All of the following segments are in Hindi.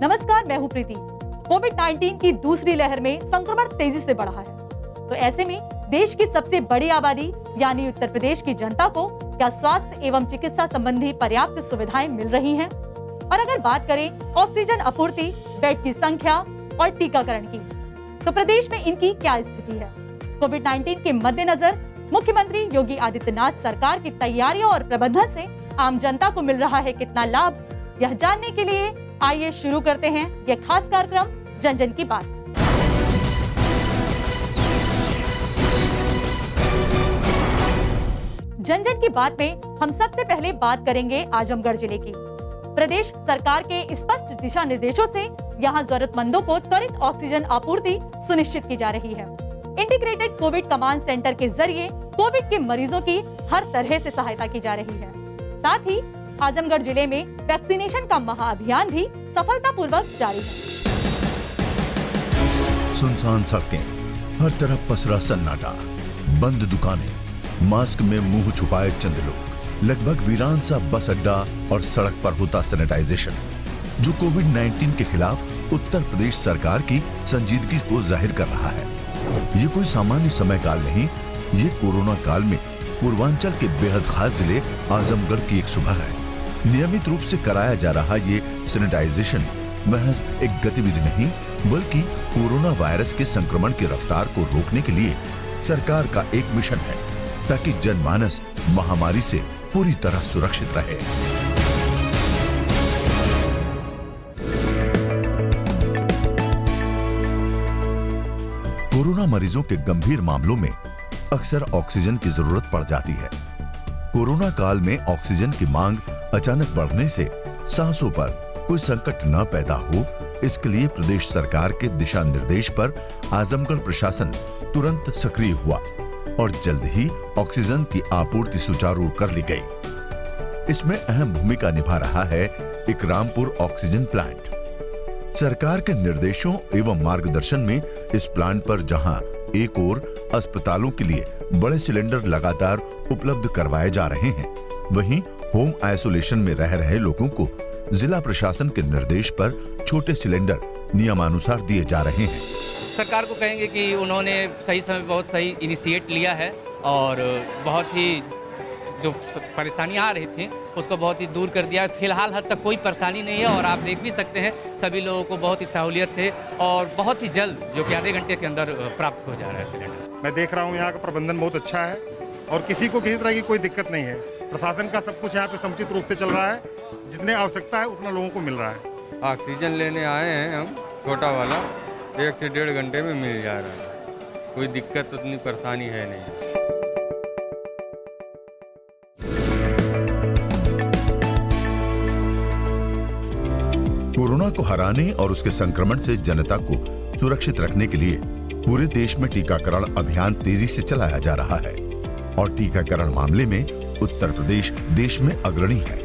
नमस्कार, मैं हूं प्रीति। कोविड-19 की दूसरी लहर में संक्रमण तेजी से बढ़ा है, तो ऐसे में देश की सबसे बड़ी आबादी यानी उत्तर प्रदेश की जनता को क्या स्वास्थ्य एवं चिकित्सा संबंधी पर्याप्त सुविधाएं मिल रही हैं? और अगर बात करें ऑक्सीजन आपूर्ति, बेड की संख्या और टीकाकरण की, तो प्रदेश में इनकी क्या स्थिति है? कोविड-19 के मद्देनजर मुख्यमंत्री योगी आदित्यनाथ सरकार की तैयारियों और प्रबंधन से आम जनता को मिल रहा है कितना लाभ? यह जानने के लिए आइए शुरू करते हैं यह खास कार्यक्रम जन जन की बात। जन जन की बात में हम सबसे पहले बात करेंगे आजमगढ़ जिले की। प्रदेश सरकार के स्पष्ट दिशा निर्देशों से यहां जरूरतमंदों को त्वरित ऑक्सीजन आपूर्ति सुनिश्चित की जा रही है। इंटीग्रेटेड कोविड कमांड सेंटर के जरिए कोविड के मरीजों की हर तरह से सहायता की जा रही है। साथ ही आजमगढ़ जिले में वैक्सीनेशन का महाअभियान भी सफलतापूर्वक जारी है। सुनसान सड़कें, हर तरफ पसरा सन्नाटा, बंद दुकानें, मास्क में मुंह छुपाए चंद लोग, लगभग वीरान सा बस अड्डा और सड़क पर होता सैनिटाइजेशन, जो कोविड-19 के खिलाफ उत्तर प्रदेश सरकार की संजीदगी को जाहिर कर रहा है। ये कोई सामान्य समय काल नहीं, ये कोरोना काल में पूर्वांचल के बेहद खास जिले आजमगढ़ की एक सुबह है। नियमित रूप से कराया जा रहा ये सैनिटाइजेशन महज एक गतिविधि नहीं, बल्कि कोरोना वायरस के संक्रमण की रफ्तार को रोकने के लिए सरकार का एक मिशन है, ताकि जनमानस महामारी से पूरी तरह सुरक्षित रहे। कोरोना मरीजों के गंभीर मामलों में अक्सर ऑक्सीजन की जरूरत पड़ जाती है। कोरोना काल में ऑक्सीजन की मांग अचानक बढ़ने से सांसों पर कोई संकट न पैदा हो, इसके लिए प्रदेश सरकार के दिशा निर्देश पर आजमगढ़ प्रशासन तुरंत सक्रिय हुआ और जल्द ही ऑक्सीजन की आपूर्ति सुचारू कर ली गई। इसमें अहम भूमिका निभा रहा है इकरामपुर ऑक्सीजन प्लांट। सरकार के निर्देशों एवं मार्गदर्शन में इस प्लांट पर जहां एक ओर अस्पतालों के लिए बड़े सिलेंडर लगातार उपलब्ध करवाए जा रहे हैं, वहीं होम आइसोलेशन में रह रहे लोगों को जिला प्रशासन के निर्देश पर छोटे सिलेंडर नियमानुसार दिए जा रहे हैं। सरकार को कहेंगे कि उन्होंने सही समय बहुत सही इनिशिएट लिया है और बहुत ही जो परेशानियां आ रही थी उसको बहुत ही दूर कर दिया है। फिलहाल हद तक कोई परेशानी नहीं है और आप देख भी सकते हैं सभी लोगों को बहुत ही सहूलियत से और बहुत ही जल्द, जो कि आधे घंटे के अंदर प्राप्त हो जा रहा है सिलेंडर। मैं देख रहा हूँ यहाँ का प्रबंधन बहुत अच्छा है और किसी को किसी तरह की कोई दिक्कत नहीं है। प्रशासन का सब कुछ यहाँ पे समुचित रूप से चल रहा है, जितने आवश्यकता है उतना लोगों को मिल रहा है। ऑक्सीजन लेने आए हैं हम, छोटा वाला 1 से 1.5 घंटे में मिल जा रहा है। कोई दिक्कत उतनी परेशानी है नहीं। कोरोना को हराने और उसके संक्रमण से जनता को सुरक्षित रखने के लिए पूरे देश में टीकाकरण अभियान तेजी से चलाया जा रहा है और टीकाकरण मामले में उत्तर प्रदेश देश में अग्रणी है।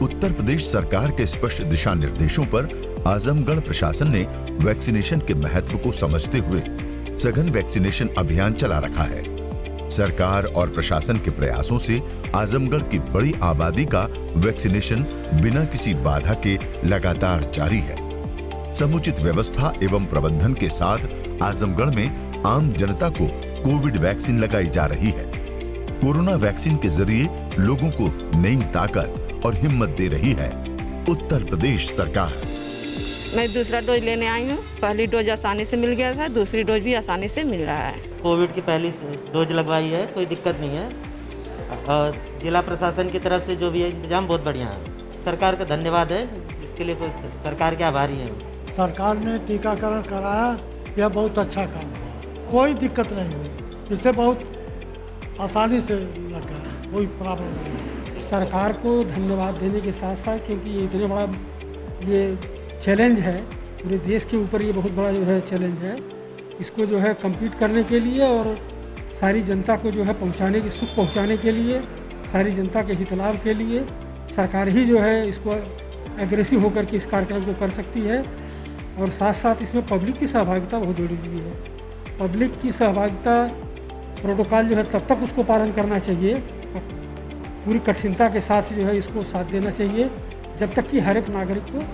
उत्तर प्रदेश सरकार के स्पष्ट दिशा निर्देशों पर आजमगढ़ प्रशासन ने वैक्सीनेशन के महत्व को समझते हुए सघन वैक्सीनेशन अभियान चला रखा है। सरकार और प्रशासन के प्रयासों से आजमगढ़ की बड़ी आबादी का वैक्सीनेशन बिना किसी बाधा के लगातार जारी है। समुचित व्यवस्था एवं प्रबंधन के साथ आजमगढ़ में आम जनता को कोविड वैक्सीन लगाई जा रही है। कोरोना वैक्सीन के जरिए लोगों को नई ताकत और हिम्मत दे रही है उत्तर प्रदेश सरकार। मैं दूसरा डोज लेने आई हूँ। पहली डोज आसानी से मिल गया था, दूसरी डोज भी आसानी से मिल रहा है। कोविड की पहली डोज लगवाई है, कोई दिक्कत नहीं है और जिला प्रशासन की तरफ से जो भी है इंतजाम बहुत बढ़िया है। सरकार का धन्यवाद है, इसके लिए कोई सरकार के आभारी हैं। सरकार ने टीकाकरण कराया, यह बहुत अच्छा काम है, कोई दिक्कत नहीं हुई, इससे बहुत आसानी से लग गया, कोई प्रॉब्लम नहीं है। सरकार को धन्यवाद देने के साथ साथ, क्योंकि ये इतने बड़ा ये चैलेंज है, पूरे देश के ऊपर ये बहुत बड़ा जो है चैलेंज है, इसको जो है कम्पीट करने के लिए और सारी जनता को जो है पहुंचाने के सुख पहुंचाने के लिए, सारी जनता के हित लाभ के लिए सरकार ही जो है इसको एग्रेसिव होकर के इस कार्यक्रम को कर सकती है। और साथ साथ इसमें पब्लिक की सहभागिता बहुत जरूरी है। पब्लिक की सहभागिता प्रोटोकॉल जो है तब तक उसको पालन करना चाहिए, पूरी कठिनता के साथ जो है इसको साथ देना चाहिए, जब तक कि हर एक नागरिक को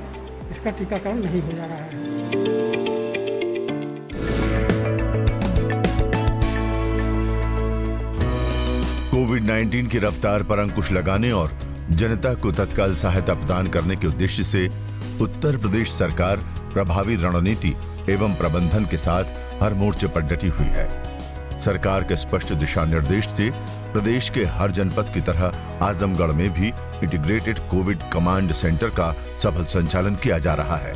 इसका टीकाकरण नहीं हो जा रहा है। कोविड-19 की रफ्तार पर अंकुश लगाने और जनता को तत्काल सहायता प्रदान करने के उद्देश्य से उत्तर प्रदेश सरकार प्रभावी रणनीति एवं प्रबंधन के साथ हर मोर्चे पर डटी हुई है। सरकार के स्पष्ट दिशा निर्देश से प्रदेश के हर जनपद की तरह आजमगढ़ में भी इंटीग्रेटेड कोविड कमांड सेंटर का सफल संचालन किया जा रहा है।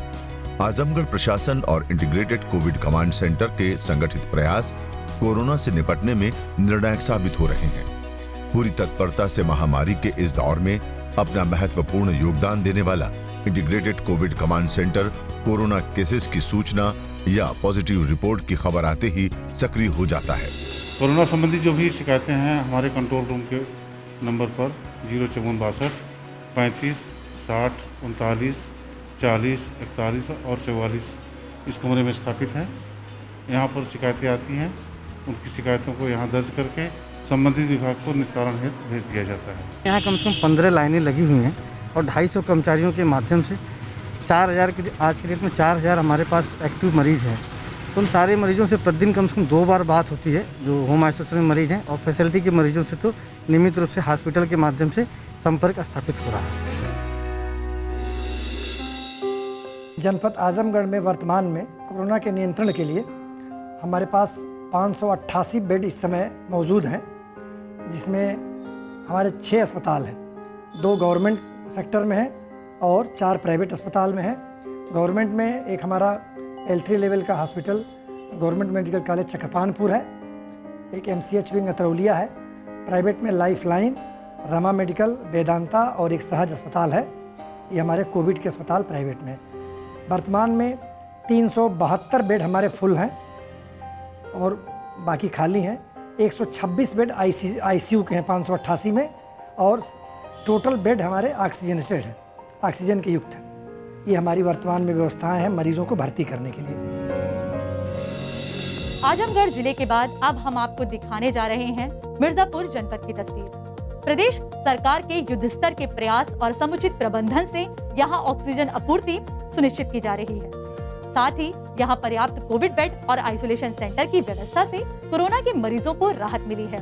आजमगढ़ प्रशासन और इंटीग्रेटेड कोविड कमांड सेंटर के संगठित प्रयास कोरोना से निपटने में निर्णायक साबित हो रहे हैं। पूरी तत्परता से महामारी के इस दौर में अपना महत्वपूर्ण योगदान देने वाला integrated Covid command centre corona cases की सूचना या पॉजिटिव रिपोर्ट की खबर आते ही सक्रिय हो जाता है। कोरोना संबंधी जो भी शिकायतें हैं हमारे कंट्रोल रूम के नंबर पर 05462 35 60 39 40 41 और 44 इस कमरे में स्थापित हैं। यहाँ पर शिकायतें आती हैं, उनकी शिकायतों को यहाँ दर्ज करके संबंधित विभाग को निस्तारण हेतु भेज दिया जाता है। यहाँ कम से कम 15 लाइनें लगी हुई हैं और 250 कर्मचारियों के माध्यम से 4000 के आज के डेट में 4000 हमारे पास एक्टिव मरीज हैं। तो उन सारे मरीजों से प्रतिदिन कम से कम 2 बार बात होती है, जो होम आइसोलेशन में मरीज हैं, और फैसिलिटी के मरीजों से तो नियमित रूप से हॉस्पिटल के माध्यम से संपर्क स्थापित हो रहा है। जनपद आजमगढ़ में वर्तमान में कोरोना के नियंत्रण के लिए हमारे पास 588 बेड इस समय मौजूद हैं, जिसमें हमारे 6 अस्पताल हैं, 2 गवर्नमेंट सेक्टर में है और 4 प्राइवेट अस्पताल में है। गवर्नमेंट में एक हमारा L3 लेवल का hospital government medical college Chakrapanpur है, एक MCH विंग अतरौलिया है, प्राइवेट में life line, Rama medical, Vedanta और एक सहज अस्पताल है। ये हमारे कोविड के अस्पताल प्राइवेट में। वर्तमान में 372 बेड हमारे फुल हैं और बाकी खाली हैं। 126 बेड ICU के हैं 588 में, और टोटल बेड हमारे ऑक्सीजनेटेड है, ऑक्सीजन के युक्त है। ये हमारी वर्तमान में व्यवस्थाएं हैं मरीजों को भर्ती करने के लिए। आजमगढ़ जिले के बाद अब हम आपको दिखाने जा रहे हैं मिर्जापुर जनपद की तस्वीर। प्रदेश सरकार के युद्ध स्तर के प्रयास और समुचित प्रबंधन से यहाँ ऑक्सीजन आपूर्ति सुनिश्चित की जा रही है। साथ ही यहाँ पर्याप्त कोविड बेड और आइसोलेशन सेंटर की व्यवस्था से कोरोना के मरीजों को राहत मिली है।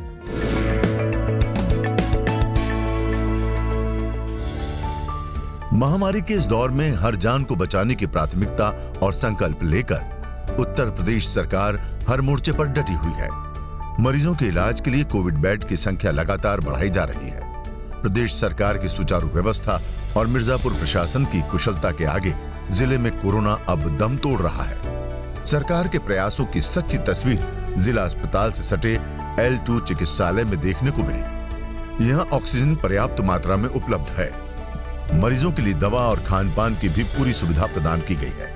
महामारी के इस दौर में हर जान को बचाने की प्राथमिकता और संकल्प लेकर उत्तर प्रदेश सरकार हर मोर्चे पर डटी हुई है। मरीजों के इलाज के लिए कोविड बेड की संख्या लगातार बढ़ाई जा रही है। प्रदेश सरकार की सुचारू व्यवस्था और मिर्जापुर प्रशासन की कुशलता के आगे जिले में कोरोना अब दम तोड़ रहा है। सरकार के प्रयासों की सच्ची तस्वीर जिला अस्पताल से सटे L2 चिकित्सालय में देखने को मिली। यहाँ ऑक्सीजन पर्याप्त मात्रा में उपलब्ध है। मरीजों के लिए दवा और खान पान की भी पूरी सुविधा प्रदान की गई है।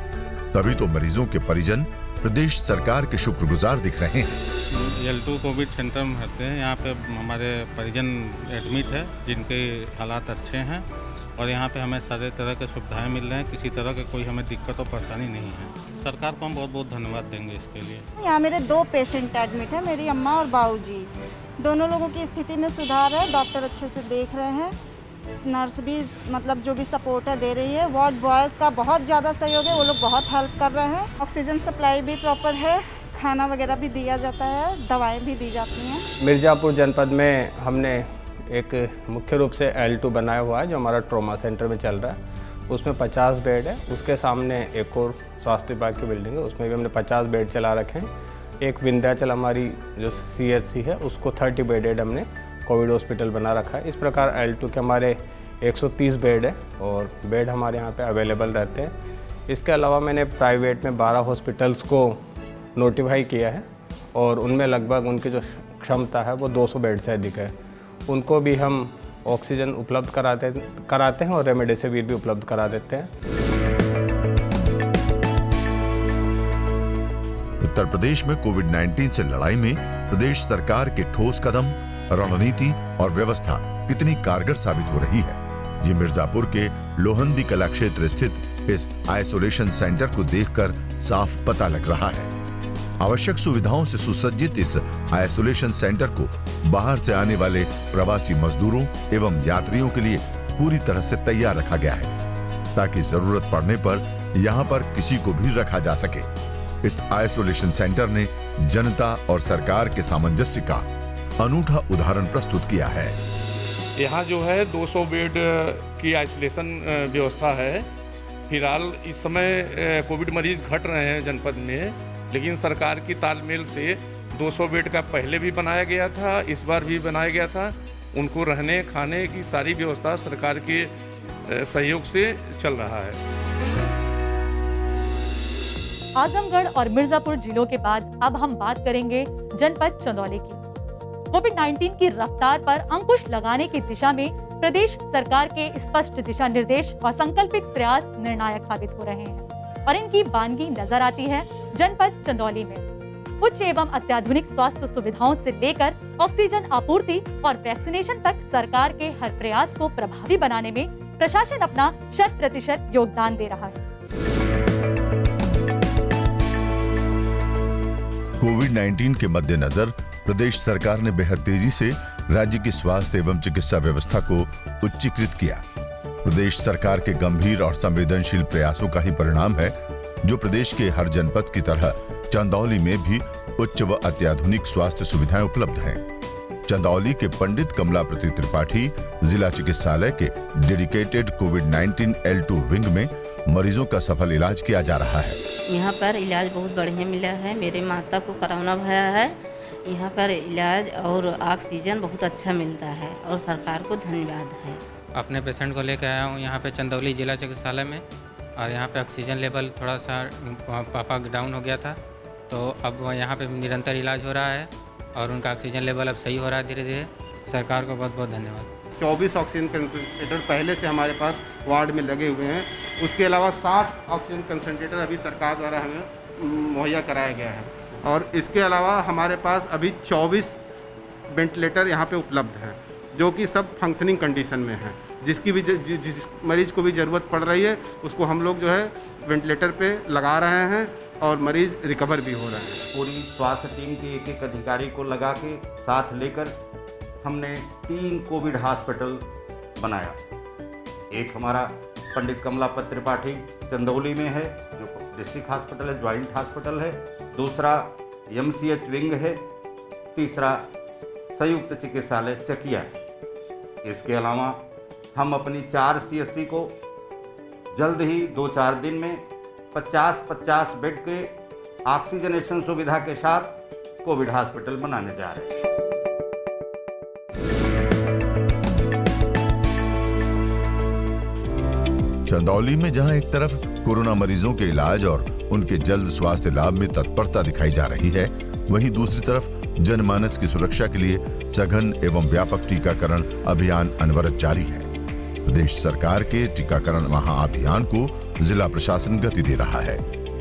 तभी तो मरीजों के परिजन प्रदेश सरकार के शुक्रगुजार दिख रहे हैं। L2 कोविड सेंटर में रहते हैं। यहाँ पे हमारे परिजन एडमिट है, जिनके हालात अच्छे हैं और यहाँ पे हमें सारे तरह के सुविधाएं मिल रहे हैं। किसी तरह के कोई हमें दिक्कत और परेशानी नहीं है। सरकार को हम बहुत बहुत धन्यवाद देंगे इसके लिए। यहाँ मेरे 2 पेशेंट एडमिट है, मेरी अम्मा और बाबूजी। दोनों लोगों की स्थिति में सुधार है, डॉक्टर अच्छे से देख रहे हैं, नर्स भी मतलब जो भी सपोर्ट है दे रही है। वार्ड बॉयज़ का बहुत ज़्यादा सहयोग है, वो लोग बहुत हेल्प कर रहे हैं। ऑक्सीजन सप्लाई भी प्रॉपर है, खाना वगैरह भी दिया जाता है, दवाएं भी दी जाती हैं। मिर्ज़ापुर जनपद में हमने एक मुख्य रूप से L2 बनाया हुआ है, जो हमारा ट्रॉमा सेंटर में चल रहा है। उसमें 50 बेड है। उसके सामने एक और स्वास्थ्य विभाग की बिल्डिंग है, उसमें भी हमने 50 बेड चला रखे हैं। एक विंध्याचल हमारी जो CHC है, उसको 30 बेडेड हमने कोविड हॉस्पिटल बना रखा है। इस प्रकार L2 के हमारे 130 बेड है और बेड हमारे यहाँ पे अवेलेबल रहते हैं। इसके अलावा मैंने प्राइवेट में 12 हॉस्पिटल्स को नोटिफाई किया है और उनमें लगभग उनकी जो क्षमता है वो 200 बेड से अधिक है। उनको भी हम ऑक्सीजन उपलब्ध कराते हैं और रेमडेसिविर भी उपलब्ध करा देते हैं। उत्तर प्रदेश में कोविड-19 से लड़ाई में प्रदेश सरकार के ठोस कदम, रणनीति और व्यवस्था कितनी कारगर साबित हो रही है, ये मिर्जापुर के लोहंदी कला क्षेत्र स्थित इस आइसोलेशन सेंटर को देखकर साफ पता लग रहा है। आवश्यक सुविधाओं से सुसज्जित इस आइसोलेशन सेंटर को बाहर से आने वाले प्रवासी मजदूरों एवं यात्रियों के लिए पूरी तरह से तैयार रखा गया है। ताकि जरूरत पड़ने पर यहाँ पर किसी को भी रखा जा सके। इस आइसोलेशन सेंटर ने जनता और सरकार के सामंजस्य का अनूठा उदाहरण प्रस्तुत किया है। यहाँ जो है 200 बेड की आइसोलेशन व्यवस्था है। फिलहाल इस समय कोविड मरीज घट रहे हैं जनपद में, लेकिन सरकार की तालमेल से 200 बेड का पहले भी बनाया गया था, इस बार भी बनाया गया था। उनको रहने खाने की सारी व्यवस्था सरकार के सहयोग से चल रहा है। आजमगढ़ और मिर्जापुर जिलों के बाद अब हम बात करेंगे जनपद चंदौली की। कोविड-19 की रफ्तार पर अंकुश लगाने की दिशा में प्रदेश सरकार के स्पष्ट दिशा निर्देश और संकल्पित प्रयास निर्णायक साबित हो रहे हैं और इनकी बानगी नजर आती है जनपद चंदौली में। उच्च एवं अत्याधुनिक स्वास्थ्य सुविधाओं से लेकर ऑक्सीजन आपूर्ति और वैक्सीनेशन तक सरकार के हर प्रयास को प्रभावी बनाने में प्रशासन अपना 100% योगदान दे रहा है। कोविड-19 के मद्देनजर प्रदेश सरकार ने बेहद तेजी से राज्य की स्वास्थ्य एवं चिकित्सा व्यवस्था को उच्चीकृत किया। प्रदेश सरकार के गंभीर और संवेदनशील प्रयासों का ही परिणाम है जो प्रदेश के हर जनपद की तरह चंदौली में भी उच्च व अत्याधुनिक स्वास्थ्य सुविधाएं उपलब्ध हैं। चंदौली के पंडित कमलापति त्रिपाठी जिला चिकित्सालय के डेडिकेटेड कोविड-19 L2 विंग में मरीजों का सफल इलाज किया जा रहा है। यहाँ पर इलाज बहुत बढ़िया मिला है। मेरे माता को कोरोना भया है। यहाँ पर इलाज और ऑक्सीजन बहुत अच्छा मिलता है और सरकार को धन्यवाद है। अपने पेशेंट को लेकर आया हूँ यहाँ पे चंदौली जिला चिकित्सालय में, और यहाँ पे ऑक्सीजन लेवल थोड़ा सा पापा डाउन हो गया था, तो अब यहाँ पे निरंतर इलाज हो रहा है और उनका ऑक्सीजन लेवल अब सही हो रहा है धीरे धीरे। सरकार को बहुत बहुत धन्यवाद। 24 ऑक्सीजन कंसंट्रेटर पहले से हमारे पास वार्ड में लगे हुए हैं। उसके अलावा 60 ऑक्सीजन कंसंट्रेटर अभी सरकार द्वारा हमें मुहैया कराया गया है, और इसके अलावा हमारे पास अभी 24 वेंटिलेटर यहाँ पे उपलब्ध हैं, जो कि सब फंक्शनिंग कंडीशन में हैं। जिसकी भी जिस मरीज को भी ज़रूरत पड़ रही है उसको हम लोग जो है वेंटिलेटर पे लगा रहे हैं और मरीज रिकवर भी हो रहे हैं। पूरी स्वास्थ्य टीम के एक अधिकारी को लगा के साथ लेकर हमने 3 कोविड हॉस्पिटल बनाया। एक हमारा पंडित कमलापति त्रिपाठी चंदौली में है जो डिस्ट्रिक्ट हॉस्पिटल है, ज्वाइंट हॉस्पिटल है। दूसरा MCH विंग है। तीसरा संयुक्त चिकित्सालय चकिया है। इसके अलावा हम अपनी 4 CSC को जल्द ही 2-4 दिन में 50-50 बेड के ऑक्सीजनेशन सुविधा के साथ कोविड हॉस्पिटल बनाने जा रहे हैं। चंदौली में जहां एक तरफ कोरोना मरीजों के इलाज और उनके जल्द स्वास्थ्य लाभ में तत्परता दिखाई जा रही है, वहीं दूसरी तरफ जनमानस की सुरक्षा के लिए सघन एवं व्यापक टीकाकरण अभियान अनवरत जारी है। प्रदेश सरकार के टीकाकरण महाअभियान को जिला प्रशासन गति दे रहा है।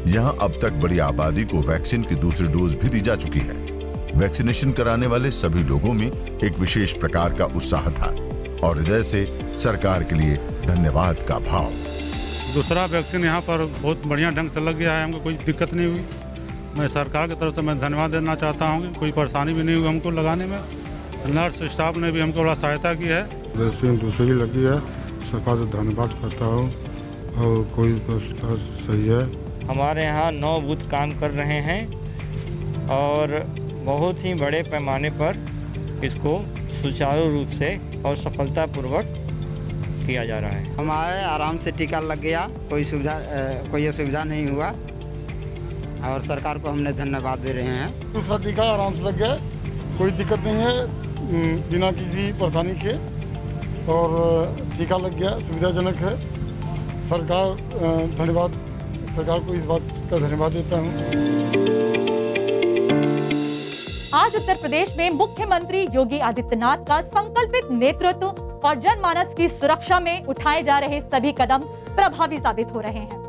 यहां अब तक बड़ी आबादी को वैक्सीन की दूसरी डोज भी दी जा चुकी है। वैक्सीनेशन कराने वाले सभी लोगों में एक विशेष प्रकार का उत्साह था और हृदय से सरकार के लिए धन्यवाद का भाव। दूसरा वैक्सीन यहाँ पर बहुत बढ़िया ढंग से लग गया है, हमको कोई दिक्कत नहीं हुई। मैं सरकार की तरफ से मैं धन्यवाद देना चाहता हूँ कि कोई परेशानी भी नहीं हुई हमको लगाने में। नर्स स्टाफ ने भी हमको बड़ा सहायता की है। वैक्सीन दूसरी लगी है, सरकार से धन्यवाद करता हूँ और कोई सही है। हमारे यहाँ 9 बूथ काम कर रहे हैं और बहुत ही बड़े पैमाने पर इसको सुचारू रूप से और सफलतापूर्वक किया जा रहा है। हमारे आराम से टीका लग गया, कोई असुविधा नहीं हुआ और सरकार को हमने धन्यवाद दे रहे हैं। दूसरा टीका आराम से लग गया, कोई दिक्कत नहीं है, बिना किसी परेशानी के, और टीका लग गया, सुविधाजनक है। सरकार को इस बात का धन्यवाद देता हूँ। आज उत्तर प्रदेश में मुख्यमंत्री योगी आदित्यनाथ का संकल्पित नेतृत्व और जनमानस की सुरक्षा में उठाए जा रहे सभी कदम प्रभावी साबित हो रहे हैं।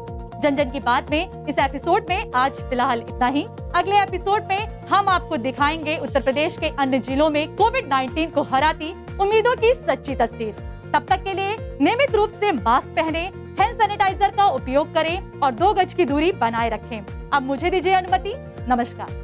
जन जन की बात में इस एपिसोड में आज फिलहाल इतना ही। अगले एपिसोड में हम आपको दिखाएंगे उत्तर प्रदेश के अन्य जिलों में कोविड-19 को हराती उम्मीदों की सच्ची तस्वीर। तब तक के लिए नियमित रूप से मास्क पहने, हैंड सैनिटाइजर का उपयोग करें और 2 गज की दूरी बनाए रखें। अब मुझे दीजिए अनुमति। नमस्कार।